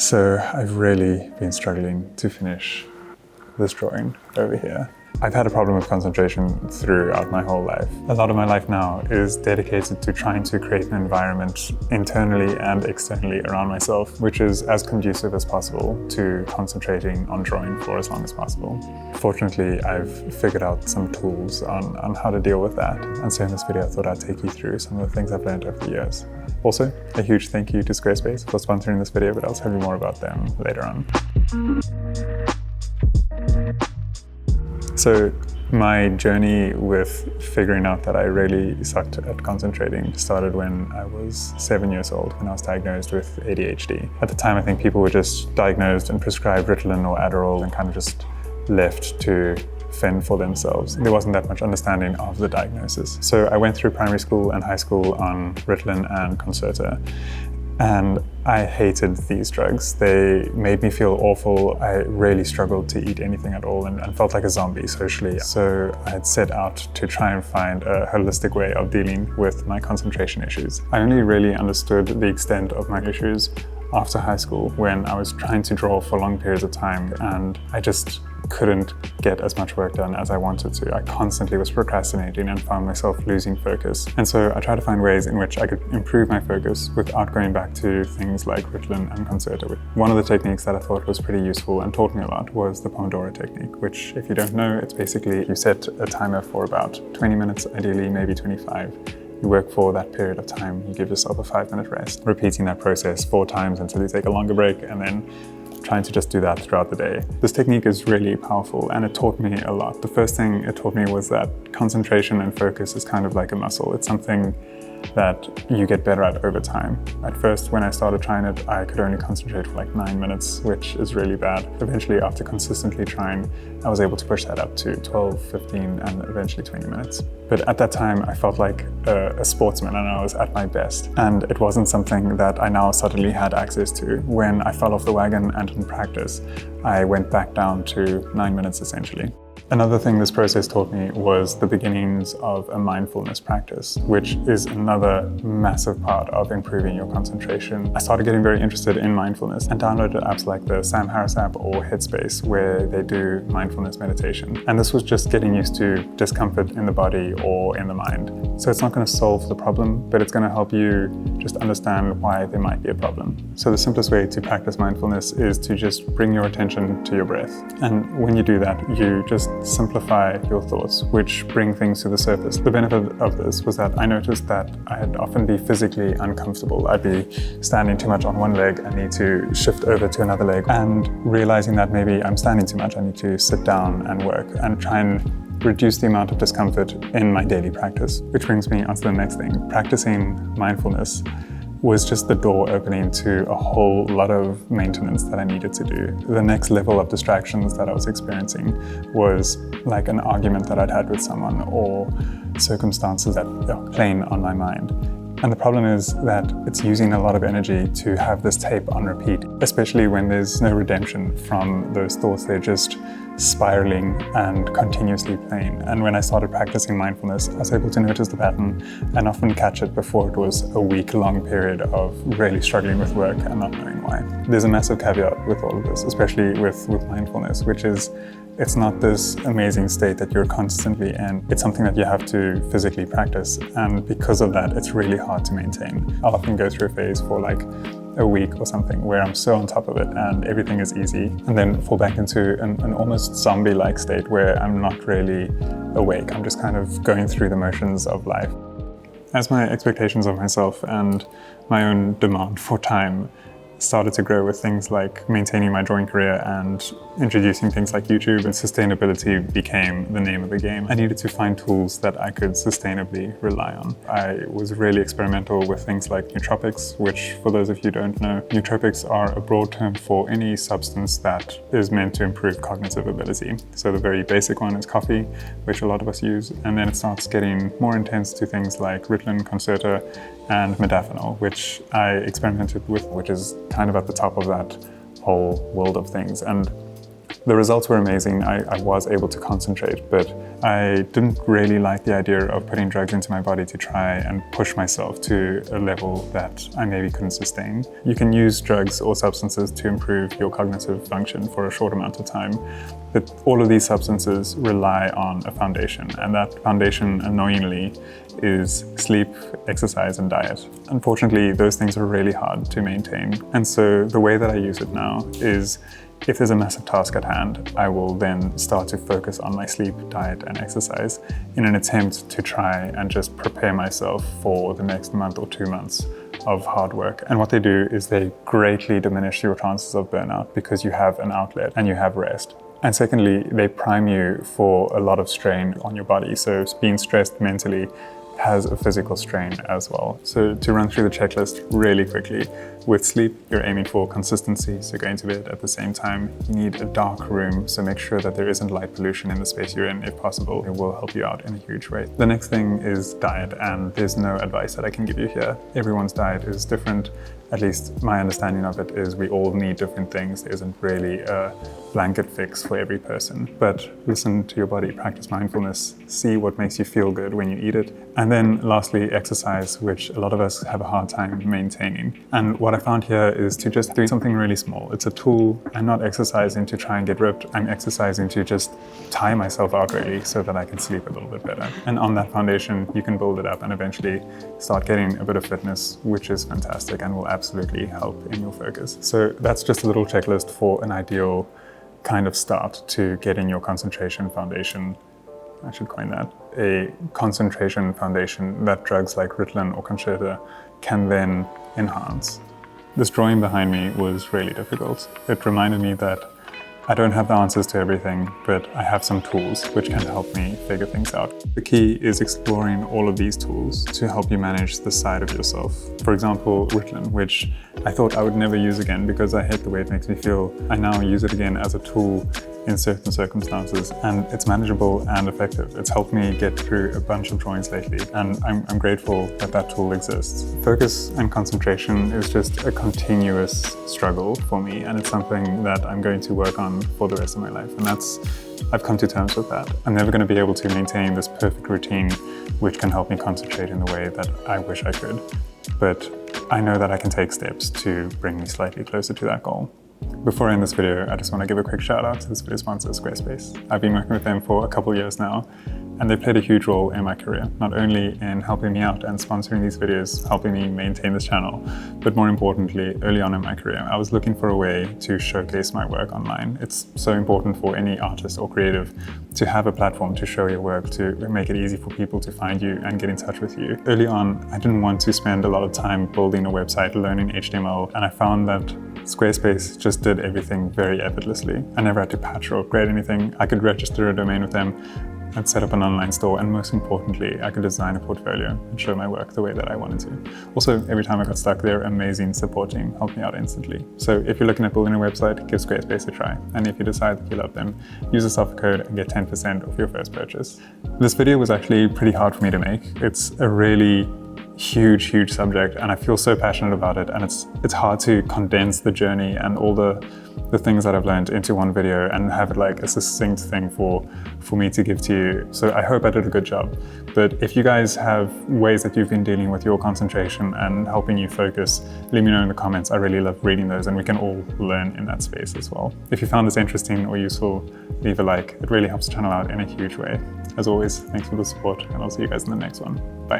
So I've really been struggling to finish this drawing over here. I've had a problem with concentration throughout my whole life. A lot of my life now is dedicated to trying to create an environment internally and externally around myself, which is as conducive as possible to concentrating on drawing for as long as possible. Fortunately, I've figured out some tools on how to deal with that. And so in this video, I thought I'd take you through some of the things I've learned over the years. Also, a huge thank you to Squarespace for sponsoring this video, but I'll tell you more about them later on. So my journey with figuring out that I really sucked at concentrating started when I was 7 years old, when I was diagnosed with ADHD. At the time, I think people were just diagnosed and prescribed Ritalin or Adderall and kind of just left to fend for themselves. There wasn't that much understanding of the diagnosis. So I went through primary school and high school on Ritalin and Concerta. And I hated these drugs. They made me feel awful. I really struggled to eat anything at all and felt like a zombie socially. So I had set out to try and find a holistic way of dealing with my concentration issues. I only really understood the extent of my issues after high school, when I was trying to draw for long periods of time and I just couldn't get as much work done as I wanted to. I constantly was procrastinating and found myself losing focus. And so I tried to find ways in which I could improve my focus without going back to things like Ritalin and Concerta. One of the techniques that I thought was pretty useful and taught me a lot was the Pomodoro technique, which, if you don't know, it's basically you set a timer for about 20 minutes, ideally maybe 25. You work for that period of time, you give yourself a 5-minute rest, repeating that process 4 times until you take a longer break, and then trying to just do that throughout the day. This technique is really powerful and it taught me a lot. The first thing it taught me was that concentration and focus is kind of like a muscle. It's something that you get better at over time. At first, when I started trying it, I could only concentrate for like 9 minutes, which is really bad. Eventually, after consistently trying, I was able to push that up to 12, 15, and eventually 20 minutes. But at that time, I felt like a sportsman and I was at my best. And it wasn't something that I now suddenly had access to. When I fell off the wagon and didn't practice, I went back down to 9 minutes essentially. Another thing this process taught me was the beginnings of a mindfulness practice, which is another massive part of improving your concentration. I started getting very interested in mindfulness and downloaded apps like the Sam Harris app or Headspace, where they do mindfulness meditation. And this was just getting used to discomfort in the body or in the mind. So it's not going to solve the problem, but it's going to help you just understand why there might be a problem. So the simplest way to practice mindfulness is to just bring your attention to your breath. And when you do that, you just simplify your thoughts, which bring things to the surface. The benefit of this was that I noticed that I'd often be physically uncomfortable. I'd be standing too much on one leg, I need to shift over to another leg, and realizing that maybe I'm standing too much, I need to sit down and work and try and reduce the amount of discomfort in my daily practice. Which brings me on to the next thing. Practicing mindfulness was just the door opening to a whole lot of maintenance that I needed to do. The next level of distractions that I was experiencing was like an argument that I'd had with someone or circumstances that are playing on my mind. And the problem is that it's using a lot of energy to have this tape on repeat, especially when there's no redemption from those thoughts. They're just spiraling and continuously playing. And when I started practicing mindfulness, I was able to notice the pattern and often catch it before it was a week-long period of really struggling with work and not knowing why. There's a massive caveat with all of this, especially with mindfulness, which is it's not this amazing state that you're constantly in. It's something that you have to physically practice. And because of that, it's really hard to maintain. I'll often go through a phase for like a week or something where I'm so on top of it and everything is easy, and then fall back into an almost zombie-like state where I'm not really awake. I'm just kind of going through the motions of life. As my expectations of myself and my own demand for time started to grow with things like maintaining my drawing career and introducing things like YouTube, and sustainability became the name of the game. I needed to find tools that I could sustainably rely on. I was really experimental with things like nootropics, which, for those of you who don't know, nootropics are a broad term for any substance that is meant to improve cognitive ability. So the very basic one is coffee, which a lot of us use, and then it starts getting more intense to things like Ritalin, Concerta, and modafinil, which I experimented with, which is kind of at the top of that whole world of things. And The results were amazing. I was able to concentrate, but I didn't really like the idea of putting drugs into my body to try and push myself to a level that I maybe couldn't sustain. You can use drugs or substances to improve your cognitive function for a short amount of time, but all of these substances rely on a foundation, and that foundation, annoyingly, is sleep, exercise, and diet. Unfortunately, those things are really hard to maintain. And so the way that I use it now is, if there's a massive task at hand, I will then start to focus on my sleep, diet, and exercise in an attempt to try and just prepare myself for the next month or 2 months of hard work. And what they do is they greatly diminish your chances of burnout because you have an outlet and you have rest. And secondly, they prime you for a lot of strain on your body. So being stressed mentally has a physical strain as well. So to run through the checklist really quickly, with sleep, you're aiming for consistency, so going to bed at the same time. You need a dark room, so make sure that there isn't light pollution in the space you're in if possible. It will help you out in a huge way. The next thing is diet, and there's no advice that I can give you here. Everyone's diet is different. At least my understanding of it is we all need different things. There isn't really a blanket fix for every person. But listen to your body, practice mindfulness, see what makes you feel good when you eat it. And then lastly, exercise, which a lot of us have a hard time maintaining. And what I found here is to just do something really small. It's a tool. I'm not exercising to try and get ripped. I'm exercising to just tire myself out really so that I can sleep a little bit better. And on that foundation, you can build it up and eventually start getting a bit of fitness, which is fantastic and will absolutely help in your focus. So that's just a little checklist for an ideal kind of start to getting your concentration foundation. I should coin that. A concentration foundation that drugs like Ritalin or Concerta can then enhance. This drawing behind me was really difficult. It reminded me that I don't have the answers to everything, but I have some tools which can help me figure things out. The key is exploring all of these tools to help you manage the side of yourself. For example, Ritalin, which I thought I would never use again because I hate the way it makes me feel. I now use it again as a tool in certain circumstances, and it's manageable and effective. It's helped me get through a bunch of drawings lately, and I'm grateful that that tool exists. Focus and concentration is just a continuous struggle for me, and it's something that I'm going to work on for the rest of my life, and I've come to terms with that. I'm never going to be able to maintain this perfect routine which can help me concentrate in the way that I wish I could, but I know that I can take steps to bring me slightly closer to that goal. Before I end this video, I just want to give a quick shout out to this video sponsor, Squarespace. I've been working with them for a couple years now, and they've played a huge role in my career, not only in helping me out and sponsoring these videos, helping me maintain this channel, but more importantly, early on in my career, I was looking for a way to showcase my work online. It's so important for any artist or creative to have a platform to show your work, to make it easy for people to find you and get in touch with you. Early on, I didn't want to spend a lot of time building a website, learning HTML, and I found that Squarespace just did everything very effortlessly. I never had to patch or upgrade anything. I could register a domain with them and set up an online store, and most importantly, I could design a portfolio and show my work the way that I wanted to. Also, every time I got stuck, their amazing support team helped me out instantly. So if you're looking at building a website, give Squarespace a try. And if you decide that you love them, use the software code and get 10% off your first purchase. This video was actually pretty hard for me to make. It's a really huge subject, and I feel so passionate about it, and it's hard to condense the journey and all the things that I've learned into one video and have it like a succinct thing for me to give to you. So I hope I did a good job. But if you guys have ways that you've been dealing with your concentration and helping you focus, let me know in the comments. I really love reading those, and we can all learn in that space as well. If you found this interesting or useful, leave a like. It really helps the channel out in a huge way. As always, thanks for the support, and I'll see you guys in the next one. Bye.